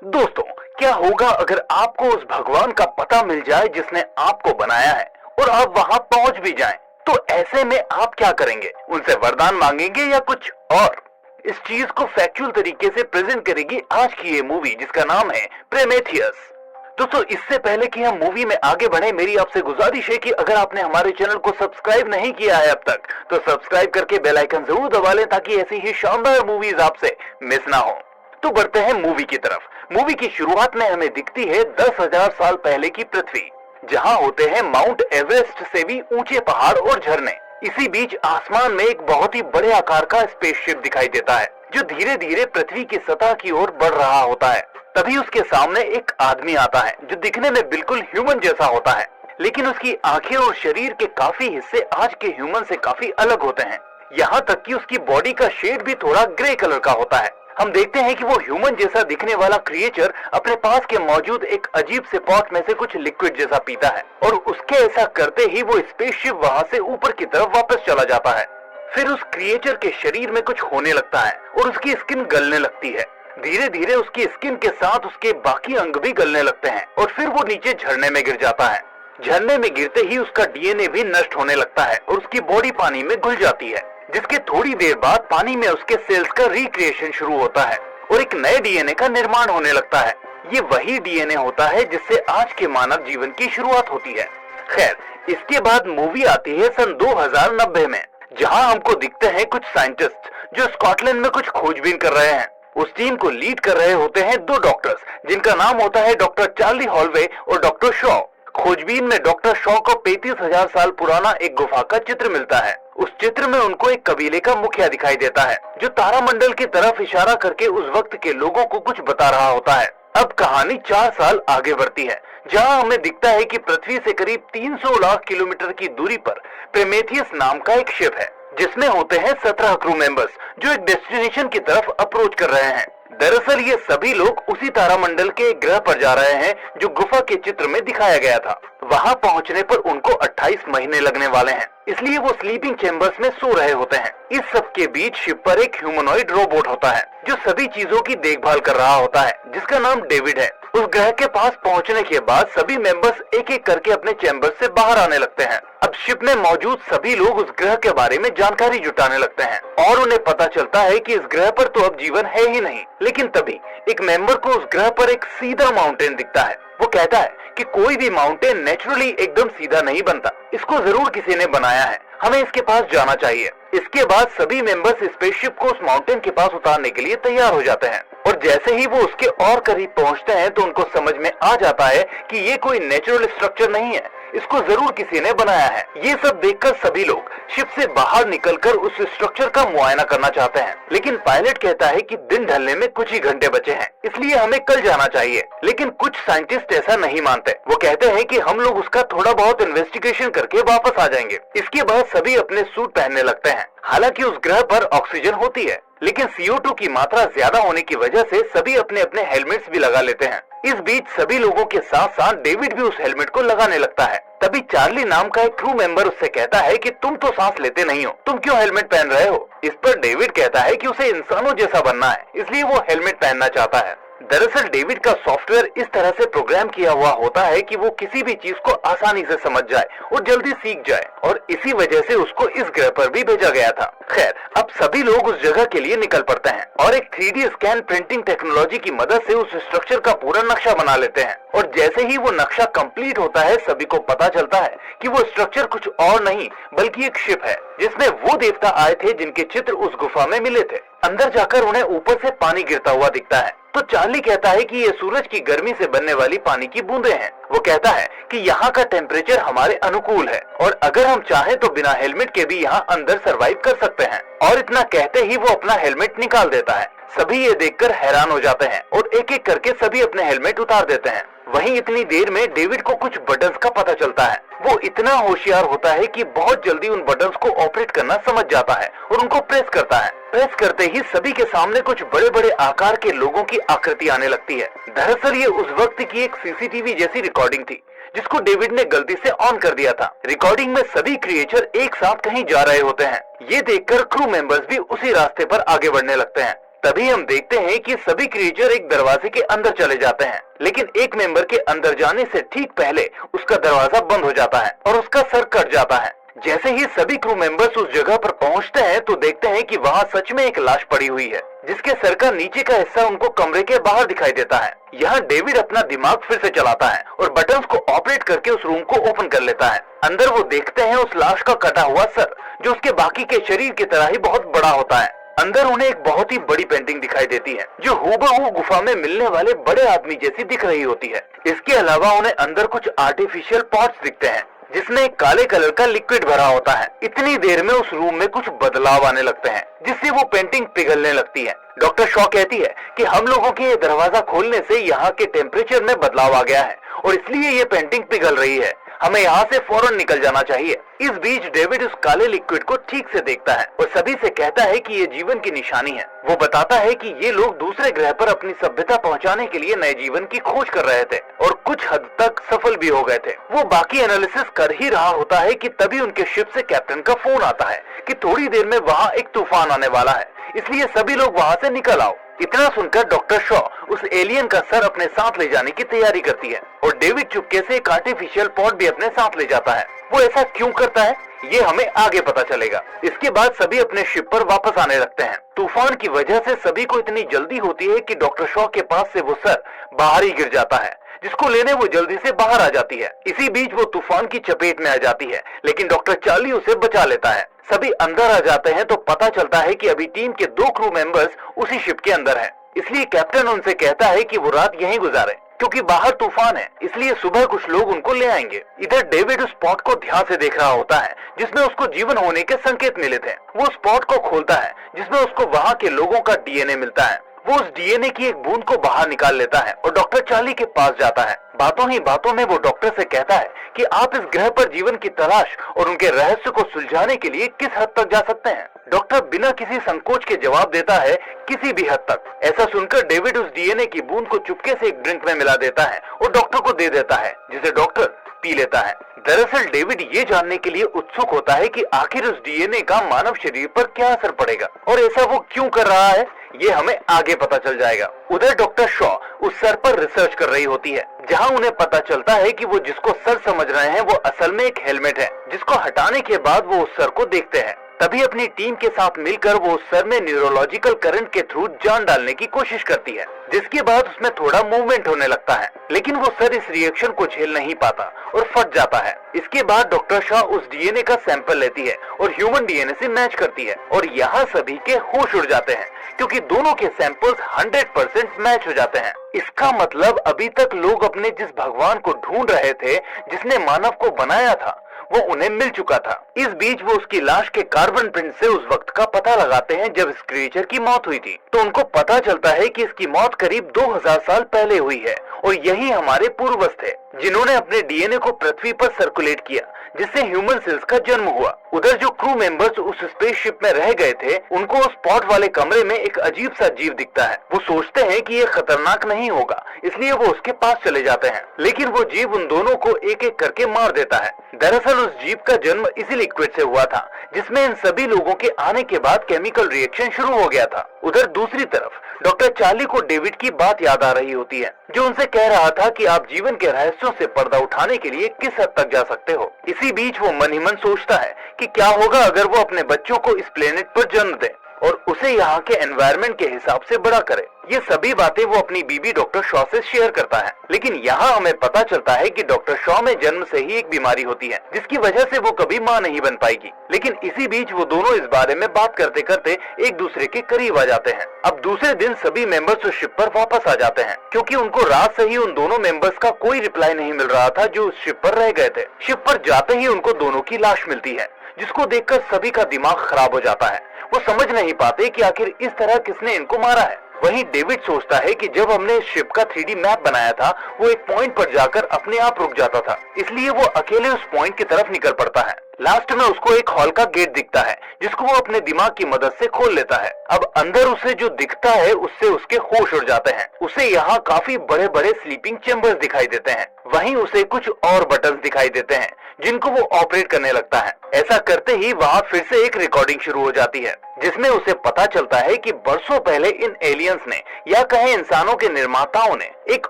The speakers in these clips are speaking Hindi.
दोस्तों, क्या होगा अगर आपको उस भगवान का पता मिल जाए जिसने आपको बनाया है और आप वहां पहुंच भी जाएं, तो ऐसे में आप क्या करेंगे? उनसे वरदान मांगेंगे या कुछ और? इस चीज को फैक्चुअल तरीके से प्रेजेंट करेगी आज की ये मूवी जिसका नाम है प्रोमेथियस। दोस्तों, इससे पहले कि हम मूवी में आगे बढ़े, मेरी आपसे गुजारिश है कि अगर आपने हमारे चैनल को सब्सक्राइब नहीं किया है अब तक, तो सब्सक्राइब करके बेल आइकन जरूर दबा लें ताकि ऐसी ही शानदार मूवीज आपसे मिस ना हो। तो बढ़ते हैं मूवी की तरफ। मूवी की शुरुआत में हमें दिखती है 10,000 साल पहले की पृथ्वी, जहां होते हैं माउंट एवरेस्ट से भी ऊंचे पहाड़ और झरने। इसी बीच आसमान में एक बहुत ही बड़े आकार का स्पेसशिप दिखाई देता है जो धीरे धीरे पृथ्वी की सतह की ओर बढ़ रहा होता है। तभी उसके सामने एक आदमी आता है जो दिखने में बिल्कुल ह्यूमन जैसा होता है, लेकिन उसकी आंखें और शरीर के काफी हिस्से आज के ह्यूमन से काफी अलग होते हैं। यहाँ तक कि उसकी बॉडी का शेड भी थोड़ा ग्रे कलर का होता है। हम देखते हैं कि वो ह्यूमन जैसा दिखने वाला क्रिएचर अपने पास के मौजूद एक अजीब से पॉट में से कुछ लिक्विड जैसा पीता है और उसके ऐसा करते ही वो स्पेसशिप वहां से ऊपर की तरफ वापस चला जाता है। फिर उस क्रिएचर के शरीर में कुछ होने लगता है और उसकी स्किन गलने लगती है। धीरे धीरे उसकी स्किन के साथ उसके बाकी अंग भी गलने लगते हैं और फिर वो नीचे झरने में गिर जाता है। झरने में गिरते ही उसका डीएनए भी नष्ट होने लगता है और उसकी बॉडी पानी में घुल जाती है, जिसके थोड़ी देर बाद पानी में उसके सेल्स का रिक्रिएशन शुरू होता है और एक नए डीएनए का निर्माण होने लगता है। ये वही डीएनए होता है जिससे आज के मानव जीवन की शुरुआत होती है। खैर, इसके बाद मूवी आती है सन 2090 में, जहां हमको दिखते हैं कुछ साइंटिस्ट जो स्कॉटलैंड में कुछ खोजबीन कर रहे हैं। उस टीम को लीड कर रहे होते हैं दो डॉक्टर्स जिनका नाम होता है डॉक्टर चार्ली हॉलवे और डॉक्टर शॉ। खोजबीन में डॉक्टर शॉ को 35,000 साल पुराना एक गुफा का चित्र मिलता है। उस चित्र में उनको एक कबीले का मुखिया दिखाई देता है जो तारामंडल की तरफ इशारा करके उस वक्त के लोगों को कुछ बता रहा होता है। अब कहानी 4 साल आगे बढ़ती है, जहां हमें दिखता है कि पृथ्वी से करीब 300 लाख किलोमीटर की दूरी पर प्रोमेथियस नाम का एक शिप है जिसमें होते हैं 17 क्रू मेंबर्स जो एक डेस्टिनेशन की तरफ अप्रोच कर रहे हैं। दरअसल ये सभी लोग उसी तारामंडल के एक ग्रह पर जा रहे हैं जो गुफा के चित्र में दिखाया गया था। वहां पहुंचने पर उनको 28 महीने लगने वाले हैं, इसलिए वो स्लीपिंग चेम्बर्स में सो रहे होते हैं। इस सब के बीच शिप पर एक ह्यूमनॉइड रोबोट होता है जो सभी चीजों की देखभाल कर रहा होता है, जिसका नाम डेविड है। उस ग्रह के पास पहुंचने के बाद सभी मेंबर्स एक एक करके अपने चैम्बर से बाहर आने लगते हैं। अब शिप में मौजूद सभी लोग उस ग्रह के बारे में जानकारी जुटाने लगते हैं और उन्हें पता चलता है कि इस ग्रह पर तो अब जीवन है ही नहीं। लेकिन तभी एक मेंबर को उस ग्रह पर एक सीधा माउंटेन दिखता है। वो कहता है कि कोई भी माउंटेन नेचुरली एकदम सीधा नहीं बनता, इसको जरूर किसी ने बनाया है, हमें इसके पास जाना चाहिए। इसके बाद सभी मेंबर्स स्पेसशिप को उस माउंटेन के पास उतारने के लिए तैयार हो जाते हैं और जैसे ही वो उसके और करीब पहुंचते हैं तो उनको समझ में आ जाता है कि ये कोई नेचुरल स्ट्रक्चर नहीं है, इसको जरूर किसी ने बनाया है। ये सब देखकर सभी लोग शिप से बाहर निकलकर उस स्ट्रक्चर का मुआयना करना चाहते हैं, लेकिन पायलट कहता है कि दिन ढलने में कुछ ही घंटे बचे हैं, इसलिए हमें कल जाना चाहिए। लेकिन कुछ साइंटिस्ट ऐसा नहीं मानते। वो कहते हैं कि हम लोग उसका थोड़ा बहुत इन्वेस्टिगेशन करके वापस आ जाएंगे। इसके बाद सभी अपने सूट पहनने लगते हैं। हालांकि उस ग्रह पर ऑक्सीजन होती है, लेकिन CO2 की मात्रा ज्यादा होने की वजह से सभी अपने अपने हेलमेट्स भी लगा लेते हैं। इस बीच सभी लोगों के साथ साथ डेविड भी उस हेलमेट को लगाने लगता है। तभी चार्ली नाम का एक क्रू मेंबर उससे कहता है कि तुम तो सांस लेते नहीं हो, तुम क्यों हेलमेट पहन रहे हो? इस पर डेविड कहता है कि उसे इंसानों जैसा बनना है, इसलिए वो हेलमेट पहनना चाहता है। दरअसल डेविड का सॉफ्टवेयर इस तरह से प्रोग्राम किया हुआ होता है कि वो किसी भी चीज को आसानी से समझ जाए और जल्दी सीख जाए, और इसी वजह से उसको इस ग्रह पर भी भेजा गया था। खैर, अब सभी लोग उस जगह के लिए निकल पड़ते हैं और एक 3D स्कैन प्रिंटिंग टेक्नोलॉजी की मदद से उस स्ट्रक्चर का पूरा नक्शा बना लेते हैं। और जैसे ही वो नक्शा कंप्लीट होता है, सभी को पता चलता है कि वो स्ट्रक्चर कुछ और नहीं बल्कि एक शिप है जिसमें वो देवता आए थे जिनके चित्र उस गुफा में मिले थे। अंदर जाकर उन्हें ऊपर से पानी गिरता हुआ दिखता है तो चार्ली कहता है कि ये सूरज की गर्मी से बनने वाली पानी की बूंदें हैं। वो कहता है कि यहाँ का टेम्परेचर हमारे अनुकूल है और अगर हम चाहें तो बिना हेलमेट के भी यहाँ अंदर सरवाइव कर सकते हैं। और इतना कहते ही वो अपना हेलमेट निकाल देता है। सभी ये देखकर हैरान हो जाते हैं और एक एक करके सभी अपने हेलमेट उतार देते हैं। वहीं इतनी देर में डेविड को कुछ बटन्स का पता चलता है। वो इतना होशियार होता है कि बहुत जल्दी उन बटन्स को ऑपरेट करना समझ जाता है और उनको प्रेस करता है। प्रेस करते ही सभी के सामने कुछ बड़े बड़े आकार के लोगों की आकृति आने लगती है। दरअसल ये उस वक्त की एक CCTV जैसी रिकॉर्डिंग थी जिसको डेविड ने गलती से ऑन कर दिया था। रिकॉर्डिंग में सभी क्रिएचर एक साथ कहीं जा रहे होते हैं। ये देखकर क्रू मेंबर्स भी उसी रास्ते पर आगे बढ़ने लगते हैं। तभी हम देखते हैं कि सभी क्रिएचर एक दरवाजे के अंदर चले जाते हैं, लेकिन एक मेंबर के अंदर जाने से ठीक पहले उसका दरवाजा बंद हो जाता है और उसका सर कट जाता है। जैसे ही सभी क्रू मेंबर्स उस जगह पर पहुंचते हैं तो देखते हैं कि वहां सच में एक लाश पड़ी हुई है, जिसके सर का नीचे का हिस्सा उनको कमरे के बाहर दिखाई देता है। यहाँ डेविड अपना दिमाग फिर से चलाता है और बटन्स को ऑपरेट करके उस रूम को ओपन कर लेता है। अंदर वो देखते हैं उस लाश का कटा हुआ सर, जो उसके बाकी के शरीर की तरह ही बहुत बड़ा होता है। अंदर उन्हें एक बहुत ही बड़ी पेंटिंग दिखाई देती है, जो हूबहू गुफा में मिलने वाले बड़े आदमी जैसी दिख रही होती है। इसके अलावा उन्हें अंदर कुछ आर्टिफिशियल पॉट्स दिखते हैं, जिसमें एक काले कलर का लिक्विड भरा होता है। इतनी देर में उस रूम में कुछ बदलाव आने लगते हैं, जिससे वो पेंटिंग पिघलने लगती है। डॉक्टर शॉ कहती है कि हम लोगों के ये दरवाजा खोलने से यहाँ के टेम्परेचर में बदलाव आ गया है और इसलिए ये पेंटिंग पिघल रही है। हमें यहाँ से फौरन निकल जाना चाहिए। इस बीच डेविड उस काले लिक्विड को ठीक से देखता है और सभी से कहता है कि ये जीवन की निशानी है। वो बताता है कि ये लोग दूसरे ग्रह पर अपनी सभ्यता पहुंचाने के लिए नए जीवन की खोज कर रहे थे और कुछ हद तक सफल भी हो गए थे। वो बाकी एनालिसिस कर ही रहा होता है कि तभी उनके शिप से कैप्टन का फोन आता है कि थोड़ी देर में वहाँ एक तूफान आने वाला है, इसलिए सभी लोग वहाँ से निकल आओ। इतना सुनकर डॉक्टर शॉ उस एलियन का सर अपने साथ ले जाने की तैयारी करती है और डेविड चुपके से एक आर्टिफिशियल पॉट भी अपने साथ ले जाता है। वो ऐसा क्यों करता है ये हमें आगे पता चलेगा। इसके बाद सभी अपने शिप पर वापस आने लगते हैं। तूफान की वजह से सभी को इतनी जल्दी होती है कि डॉक्टर शॉ के पास से वो सर बाहर ही गिर जाता है, जिसको लेने वो जल्दी से बाहर आ जाती है। इसी बीच वो तूफान की चपेट में आ जाती है, लेकिन डॉक्टर चार्ली उसे बचा लेता है। सभी अंदर आ जाते हैं तो पता चलता है कि अभी टीम के 2 क्रू मेंबर्स उसी शिप के अंदर हैं। इसलिए कैप्टन उनसे कहता है कि वो रात यहीं गुजारे, क्योंकि बाहर तूफान है, इसलिए सुबह कुछ लोग उनको ले आएंगे। इधर डेविड उस स्पॉट को ध्यान से देख रहा होता है जिसमें उसको जीवन होने के संकेत मिले थे। वो स्पॉट को खोलता है जिसमें उसको वहाँ के लोगों का डीएनए मिलता है। वो उस डीएनए की एक बूंद को बाहर निकाल लेता है और डॉक्टर चार्ली के पास जाता है। बातों ही बातों में वो डॉक्टर से कहता है कि आप इस ग्रह पर जीवन की तलाश और उनके रहस्य को सुलझाने के लिए किस हद तक जा सकते हैं। डॉक्टर बिना किसी संकोच के जवाब देता है, किसी भी हद तक। ऐसा सुनकर डेविड उस डीएनए की बूंद को चुपके से एक ड्रिंक में मिला देता है और डॉक्टर को दे देता है, जिसे डॉक्टर पी लेता है। दरअसल डेविड ये जानने के लिए उत्सुक होता है कि आखिर उस डीएनए का मानव शरीर पर क्या असर पड़ेगा और ऐसा वो क्यों कर रहा है, ये हमें आगे पता चल जाएगा। उधर डॉक्टर शॉ उस सर पर रिसर्च कर रही होती है, जहां उन्हें पता चलता है कि वो जिसको सर समझ रहे हैं वो असल में एक हेलमेट है, जिसको हटाने के बाद वो उस सर को देखते हैं। तभी अपनी टीम के साथ मिलकर वो उस सर में न्यूरोलॉजिकल करंट के थ्रू जान डालने की कोशिश करती है, जिसके बाद उसमें थोड़ा मूवमेंट होने लगता है, लेकिन वो सर इस रिएक्शन को झेल नहीं पाता और फट जाता है। इसके बाद डॉक्टर शॉ उस डीएनए का सैंपल लेती है और ह्यूमन डीएनए से मैच करती है और यहाँ सभी के होश उड़ जाते हैं, क्योंकि दोनों के सैंपल्स 100% मैच हो जाते हैं। इसका मतलब अभी तक लोग अपने जिस भगवान को ढूंढ रहे थे, जिसने मानव को बनाया था, वो उन्हें मिल चुका था। इस बीच वो उसकी लाश के कार्बन प्रिंट से उस वक्त का पता लगाते हैं जब इस क्रिएचर की मौत हुई थी। तो उनको पता चलता है कि इसकी मौत करीब 2000 साल पहले हुई है और यही हमारे पूर्वज थे, जिन्होंने अपने डीएनए को पृथ्वी पर सर्कुलेट किया, जिससे ह्यूमन सेल्स का जन्म हुआ। उधर जो क्रू मेंबर्स उस स्पेसशिप में रह गए थे, उनको उस स्पॉट वाले कमरे में एक अजीब सा जीव दिखता है। वो सोचते हैं कि ये खतरनाक नहीं होगा, इसलिए वो उसके पास चले जाते हैं, लेकिन वो जीव उन दोनों को एक एक करके मार देता है। दरअसल उस जीव का जन्म इसी लिक्विड से हुआ था, जिसमें इन सभी लोगों के आने के बाद केमिकल रिएक्शन शुरू हो गया था। उधर दूसरी तरफ डॉक्टर चार्ली को डेविड की बात याद आ रही होती है, जो उनसे कह रहा था कि आप जीवन के रहस्यों से पर्दा उठाने के लिए किस हद तक जा सकते हो। इसी बीच वो मन ही मन सोचता है कि क्या होगा अगर वो अपने बच्चों को इस प्लेनेट पर जन्म दे और उसे यहाँ के एनवायरनमेंट के हिसाब से बड़ा करे। ये सभी बातें वो अपनी बीबी डॉक्टर शॉ से शेयर करता है, लेकिन यहाँ हमें पता चलता है कि डॉक्टर शॉ में जन्म से ही एक बीमारी होती है, जिसकी वजह से वो कभी माँ नहीं बन पाएगी। लेकिन इसी बीच वो दोनों इस बारे में बात करते करते एक दूसरे के करीब आ जाते हैं। अब दूसरे दिन सभी मेंबर्स उस शिप पर वापस आ जाते हैं, क्योंकि उनको रात से ही उन दोनों मेंबर्स का कोई रिप्लाई नहीं मिल रहा था जो उस शिप पर रह गए थे। शिप पर जाते ही उनको दोनों की लाश मिलती है, जिसको देखकर सभी का दिमाग खराब हो जाता है। वो समझ नहीं पाते कि आखिर इस तरह किसने इनको मारा है। वहीं डेविड सोचता है कि जब हमने शिप का 3D मैप बनाया था, वो एक पॉइंट पर जाकर अपने आप रुक जाता था, इसलिए वो अकेले उस पॉइंट की तरफ निकल पड़ता है। लास्ट में उसको एक हॉल का गेट दिखता है, जिसको वो अपने दिमाग की मदद से खोल लेता है। अब अंदर उसे जो दिखता है उससे उसके होश उड़ जाते हैं। उसे यहाँ काफी बड़े बड़े स्लीपिंग चेम्बर्स दिखाई देते हैं। वहीं उसे कुछ और बटन्स दिखाई देते हैं जिनको वो ऑपरेट करने लगता है। ऐसा करते ही वहाँ फिर से एक रिकॉर्डिंग शुरू हो जाती है, जिसमें उसे पता चलता है कि बरसों पहले इन एलियंस ने या कहे इंसानों के निर्माताओं ने एक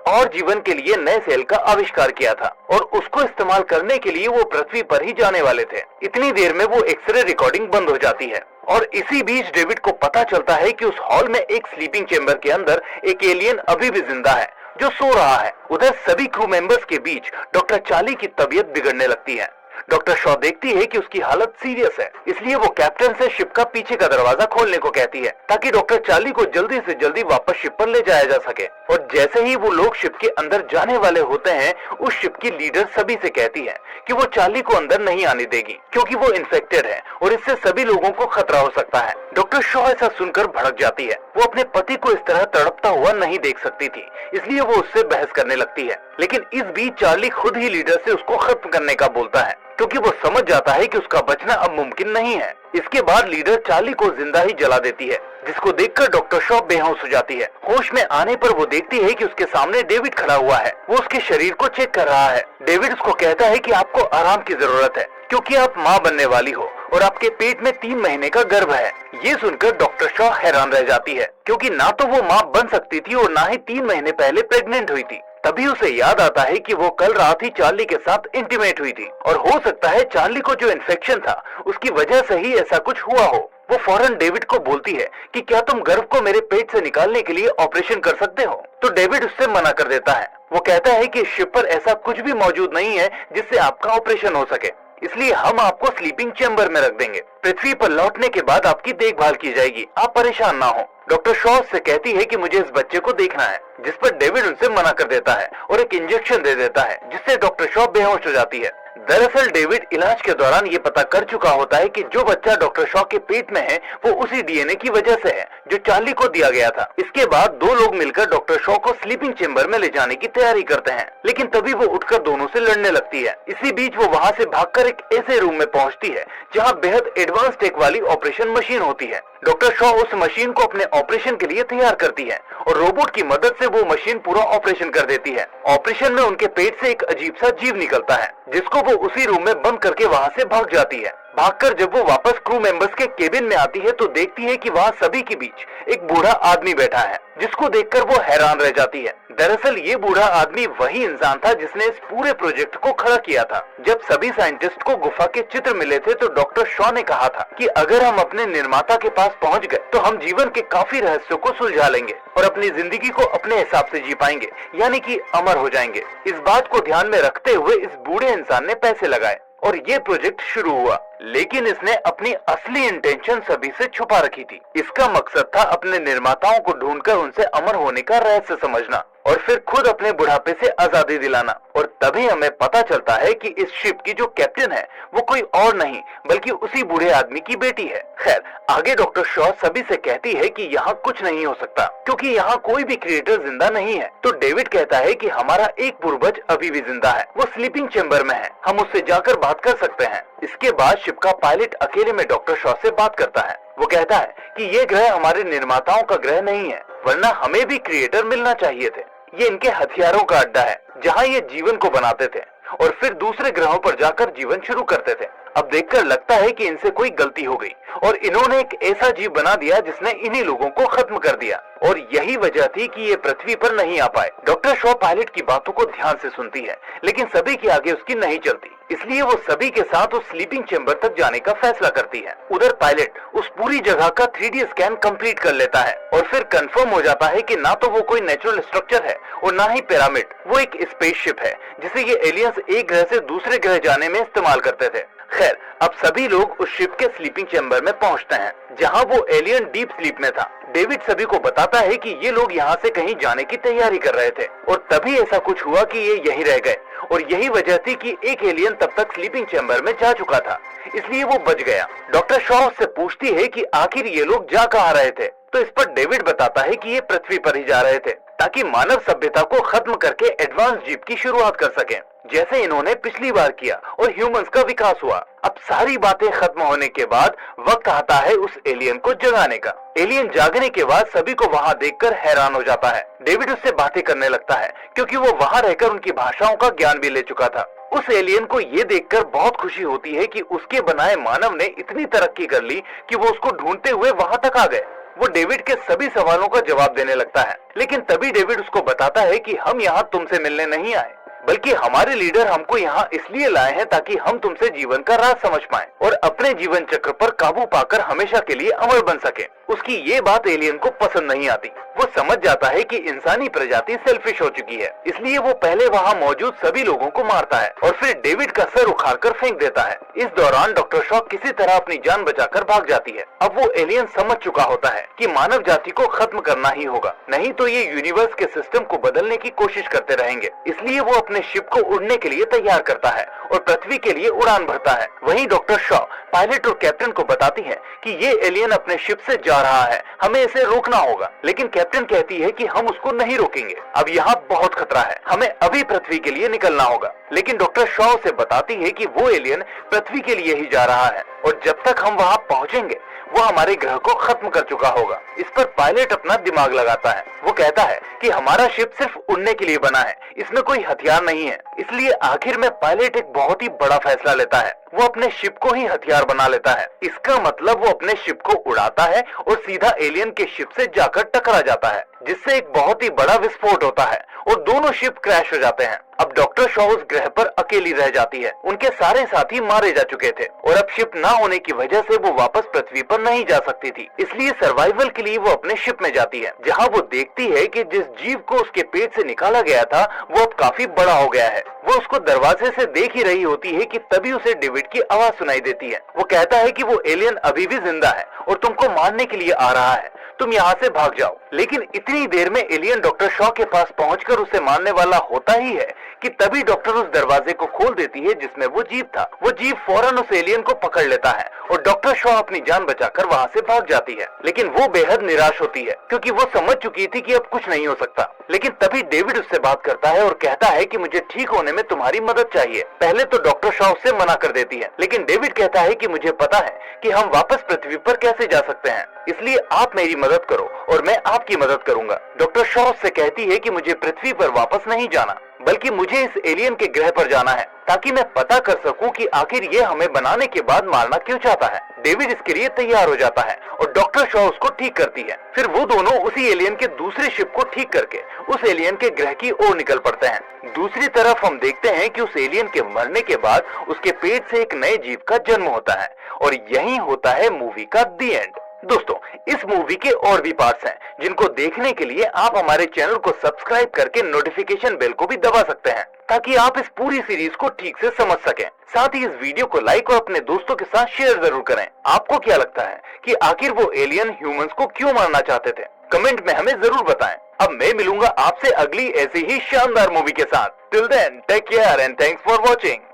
और जीवन के लिए नए सेल का आविष्कार किया था और उसको इस्तेमाल करने के लिए वो पृथ्वी पर ही जाने वाले थे। इतनी देर में वो एक्सरे रिकॉर्डिंग बंद हो जाती है और इसी बीच डेविड को पता चलता है कि उस हॉल में एक स्लीपिंग चेंबर के अंदर एक एलियन अभी भी जिंदा है जो सो रहा है। उधर सभी क्रू मेंबर्स के बीच डॉक्टर चार्ली की तबीयत बिगड़ने लगती है। डॉक्टर शॉ देखती है कि उसकी हालत सीरियस है, इसलिए वो कैप्टन से शिप का पीछे का दरवाजा खोलने को कहती है ताकि डॉक्टर चार्ली को जल्दी से जल्दी वापस शिप पर ले जाया जा सके। और जैसे ही वो लोग शिप के अंदर जाने वाले होते हैं, उस शिप की लीडर सभी से कहती है कि वो चार्ली को अंदर नहीं आने देगी क्योंकि वो इन्फेक्टेड है और इससे सभी लोगों को खतरा हो सकता है। डॉक्टर शॉ ऐसा सुनकर भड़क जाती है। वो अपने पति को इस तरह तड़पता हुआ नहीं देख सकती थी, इसलिए वो उससे बहस करने लगती है। लेकिन इस बीच चार्ली खुद ही लीडर से उसको खत्म करने का बोलता है क्योंकि वो समझ जाता है कि उसका बचना अब मुमकिन नहीं है। इसके बाद लीडर चार्ली को जिंदा ही जला देती है, जिसको देखकर डॉक्टर शॉ बेहोश हो जाती है। होश में आने पर वो देखती है कि उसके सामने डेविड खड़ा हुआ है। वो उसके शरीर को चेक कर रहा है। डेविड उसको कहता है कि आपको आराम की जरूरत है क्योंकि आप माँ बनने वाली हो और आपके पेट में 3 महीने का गर्भ है। ये सुनकर डॉक्टर शॉ हैरान रह जाती है क्योंकि ना तो वो माँ बन सकती थी और ना ही 3 महीने पहले प्रेग्नेंट हुई थी। तभी उसे याद आता है कि वो कल रात ही चार्ली के साथ इंटीमेट हुई थी और हो सकता है चार्ली को जो इन्फेक्शन था उसकी वजह से ही ऐसा कुछ हुआ हो। वो फौरन डेविड को बोलती है कि क्या तुम गर्भ को मेरे पेट से निकालने के लिए ऑपरेशन कर सकते हो, तो डेविड उससे मना कर देता है। वो कहता है कि शिप पर ऐसा कुछ भी मौजूद नहीं है जिससे आपका ऑपरेशन हो सके, इसलिए हम आपको स्लीपिंग चेंबर में रख देंगे। पृथ्वी पर लौटने के बाद आपकी देखभाल की जाएगी, आप परेशान ना हो। डॉक्टर शॉ से कहती है कि मुझे इस बच्चे को देखना है, जिस पर डेविड उनसे मना कर देता है और एक इंजेक्शन दे देता है जिससे डॉक्टर शॉ बेहोश हो जाती है। दरअसल डेविड इलाज के दौरान ये पता कर चुका होता है कि जो बच्चा डॉक्टर शॉ के पेट में है वो उसी डीएनए की वजह से है जो चार्ली को दिया गया था। इसके बाद 2 लोग मिलकर डॉक्टर शॉ को स्लीपिंग चेंबर में ले जाने की तैयारी करते हैं, लेकिन तभी वो उठकर दोनों से लड़ने लगती है। इसी बीच वो वहाँ से भागकर एक ऐसे रूम में पहुँचती है जहाँ बेहद एडवांस टेक वाली ऑपरेशन मशीन होती है। डॉक्टर शॉ उस मशीन को अपने ऑपरेशन के लिए तैयार करती है और रोबोट की मदद से वो मशीन पूरा ऑपरेशन कर देती है। ऑपरेशन में उनके पेट से एक अजीब सा जीव निकलता है जिसको वो उसी रूम में बंद करके वहाँ से भाग जाती है। भागकर जब वो वापस क्रू मेंबर्स के केबिन में आती है तो देखती है कि वहाँ सभी के बीच एक बूढ़ा आदमी बैठा है, जिसको देखकर वो हैरान रह जाती है। दरअसल ये बूढ़ा आदमी वही इंसान था जिसने इस पूरे प्रोजेक्ट को खड़ा किया था। जब सभी साइंटिस्ट को गुफा के चित्र मिले थे तो डॉक्टर शॉ ने कहा था कि अगर हम अपने निर्माता के पास पहुंच गए तो हम जीवन के काफी रहस्यों को सुलझा लेंगे और अपनी जिंदगी को अपने हिसाब से जी पाएंगे, यानी कि अमर हो जाएंगे। इस बात को ध्यान में रखते हुए इस बूढ़े इंसान ने पैसे लगाए और ये प्रोजेक्ट शुरू हुआ, लेकिन इसने अपनी असली इंटेंशन सभी से छुपा रखी थी। इसका मकसद था अपने निर्माताओं को ढूंढकर उनसे अमर होने का रहस्य समझना और फिर खुद अपने बुढ़ापे से आजादी दिलाना। और तभी हमें पता चलता है कि इस शिप की जो कैप्टन है वो कोई और नहीं बल्कि उसी बूढ़े आदमी की बेटी है। खैर, आगे डॉक्टर शॉ सभी से कहती है कि यहाँ कुछ नहीं हो सकता क्योंकि यहाँ कोई भी क्रिएटर जिंदा नहीं है। तो डेविड कहता है कि हमारा एक पूर्वज अभी भी जिंदा है, वो स्लीपिंग चेंबर में है, हम उससे जाकर बात कर सकते हैं। इसके बाद शिप का पायलट अकेले में डॉक्टर शॉ से बात करता है। वो कहता है कि ये ग्रह हमारे निर्माताओं का ग्रह नहीं है, वरना हमें भी क्रिएटर मिलना चाहिए थे। ये इनके हथियारों का अड्डा है जहाँ ये जीवन को बनाते थे और फिर दूसरे ग्रहों पर जाकर जीवन शुरू करते थे। अब देखकर लगता है कि इनसे कोई गलती हो गई और इन्होंने एक ऐसा जीव बना दिया जिसने इन्हीं लोगों को खत्म कर दिया और यही वजह थी कि ये पृथ्वी पर नहीं आ पाए। डॉक्टर शॉ पायलट की बातों को ध्यान से सुनती है, लेकिन सभी के आगे उसकी नहीं चलती, इसलिए वो सभी के साथ उस स्लीपिंग चेंबर तक जाने का फैसला करती है। उधर पायलट उस पूरी जगह का 3D स्कैन कंप्लीट कर लेता है और फिर कंफर्म हो जाता है कि ना तो वो कोई नेचुरल स्ट्रक्चर है और ना ही पिरामिड, वो एक स्पेसशिप है जिसे ये एलियंस एक ग्रह से दूसरे ग्रह जाने में इस्तेमाल करते थे। खैर, अब सभी लोग उस शिप के स्लीपिंग चेंबर में पहुंचते हैं जहां वो एलियन डीप स्लीप में था। डेविड सभी को बताता है कि ये लोग यहाँ से कहीं जाने की तैयारी कर रहे थे और तभी ऐसा कुछ हुआ कि ये यहीं रह गए और यही वजह थी कि एक एलियन तब तक स्लीपिंग चेंबर में जा चुका था, इसलिए वो बच गया। डॉक्टर शॉ से पूछती है कि आखिर ये लोग जा कहाँ रहे थे, तो इस पर डेविड बताता है कि ये पृथ्वी पर ही जा रहे थे ताकि मानव सभ्यता को खत्म करके एडवांस जीव की शुरुआत कर सकें, जैसे इन्होंने पिछली बार किया और ह्यूमंस का विकास हुआ। अब सारी बातें खत्म होने के बाद वक्त आता है उस एलियन को जगाने का। एलियन जागने के बाद सभी को वहाँ देखकर हैरान हो जाता है। डेविड उससे बातें करने लगता है क्योंकि वो वहाँ रहकर उनकी भाषाओं का ज्ञान भी ले चुका था उस एलियन को ये देखकर बहुत खुशी होती है कि उसके बनाए मानव ने इतनी तरक्की कर ली कि वो उसको ढूंढते हुए वहां तक आ गए। वो डेविड के सभी सवालों का जवाब देने लगता है, लेकिन तभी डेविड उसको बताता है कि हम यहाँ तुमसे मिलने नहीं आए, बल्कि हमारे लीडर हमको यहाँ इसलिए लाए हैं ताकि हम तुमसे जीवन का राज समझ पाएं और अपने जीवन चक्र पर काबू पाकर हमेशा के लिए अमर बन सके। उसकी ये बात एलियन को पसंद नहीं आती। वो समझ जाता है कि इंसानी प्रजाति सेल्फिश हो चुकी है, इसलिए वो पहले वहाँ मौजूद सभी लोगों को मारता है और फिर डेविड का सर उखाड़कर फेंक देता है। इस दौरान डॉक्टर शॉ किसी तरह अपनी जान बचाकर भाग जाती है। अब वो एलियन समझ चुका होता है कि मानव जाति को खत्म करना ही होगा, नहीं तो ये यूनिवर्स के सिस्टम को बदलने की कोशिश करते रहेंगे। इसलिए वो अपने शिप को उड़ने के लिए तैयार करता है और पृथ्वी के लिए उड़ान भरता है। वहीं डॉक्टर शॉ पायलट और कैप्टन को बताती है कि ये एलियन अपने शिप से जा रहा है, हमें इसे रोकना होगा। लेकिन कैप्टन कहती है कि हम उसको नहीं रोकेंगे, अब यहाँ बहुत खतरा है, हमें अभी पृथ्वी के लिए निकलना होगा। लेकिन डॉक्टर शॉ उसे बताती है कि वो एलियन पृथ्वी के लिए ही जा रहा है और जब तक हम वहाँ पहुँचेंगे वो हमारे ग्रह को खत्म कर चुका होगा। इस पर पायलट अपना दिमाग लगाता है। वो कहता है कि हमारा शिप सिर्फ उड़ने के लिए बना है, इसमें कोई हथियार नहीं है। इसलिए आखिर में पायलट एक बहुत ही बड़ा फैसला लेता है, वो अपने शिप को ही हथियार बना लेता है। इसका मतलब वो अपने शिप को उड़ाता है और सीधा एलियन के शिप से जाकर टकरा जाता है, जिससे एक बहुत ही बड़ा विस्फोट होता है और दोनों शिप क्रैश हो जाते हैं। अब डॉक्टर शॉ उस ग्रह पर अकेली रह जाती है, उनके सारे साथी मारे जा चुके थे और अब शिप ना होने की वजह से वो वापस पृथ्वी पर नहीं जा सकती थी। इसलिए सर्वाइवल के लिए वो अपने शिप में जाती है, जहाँ वो देखती है कि जिस जीव को उसके पेट से निकाला गया था वो अब काफी बड़ा हो गया है। वो उसको दरवाजे से देख ही रही होती है कि तभी उसे डेविड की आवाज सुनाई देती है। वो कहता है कि वो एलियन अभी भी जिंदा है और तुमको मारने के लिए आ रहा है, तुम यहाँ से भाग जाओ। लेकिन इतनी देर में एलियन डॉक्टर शॉ के पास पहुंचकर उसे मारने वाला होता ही है कि तभी डॉक्टर उस दरवाजे को खोल देती है जिसमें वो जीव था। वो जीव फौरन उस एलियन को पकड़ लेता है और डॉक्टर शॉ अपनी जान बचाकर वहाँ से भाग जाती है। लेकिन वो बेहद निराश होती है क्योंकि वो समझ चुकी थी कि अब कुछ नहीं हो सकता। लेकिन तभी डेविड उससे बात करता है और कहता है कि मुझे ठीक होने में तुम्हारी मदद चाहिए। पहले तो डॉक्टर शॉ उससे मना कर देती है, लेकिन डेविड कहता है कि मुझे पता है कि हम वापस पृथ्वी पर कैसे जा सकते हैं, इसलिए आप मेरी मदद करो और मैं आपकी मदद करूंगा। डॉक्टर शॉ उससे कहती है कि मुझे पृथ्वी पर वापस नहीं जाना, बल्कि मुझे इस एलियन के ग्रह पर जाना है ताकि मैं पता कर सकूं कि आखिर ये हमें बनाने के बाद मारना क्यों चाहता है। डेविड इसके लिए तैयार हो जाता है और डॉक्टर शॉ उसको ठीक करती है। फिर वो दोनों उसी एलियन के दूसरे शिप को ठीक करके उस एलियन के ग्रह की ओर निकल पड़ते हैं। दूसरी तरफ हम देखते हैं कि उस एलियन के मरने के बाद उसके पेट से एक नए जीव का जन्म होता है और यही होता है मूवी का दी एंड। दोस्तों, इस मूवी के और भी पार्ट्स हैं जिनको देखने के लिए आप हमारे चैनल को सब्सक्राइब करके नोटिफिकेशन बेल को भी दबा सकते हैं ताकि आप इस पूरी सीरीज को ठीक से समझ सकें। साथ ही इस वीडियो को लाइक और अपने दोस्तों के साथ शेयर जरूर करें। आपको क्या लगता है कि आखिर वो एलियन ह्यूमंस को क्यों मारना चाहते थे? कमेंट में हमें जरूर बताएं। अब मैं मिलूंगा आपसे अगली ऐसी ही शानदार मूवी के साथ। Till then, take care and thanks for watching.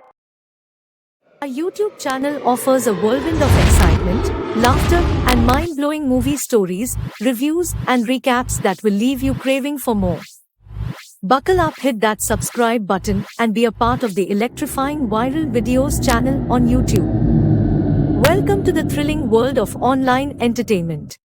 Our YouTube channel offers a whirlwind of excitement, laughter, and mind-blowing movie stories, reviews, and recaps that will leave you craving for more. Buckle up, hit that subscribe button, and be a part of the electrifying viral videos channel on YouTube. Welcome to the thrilling world of online entertainment.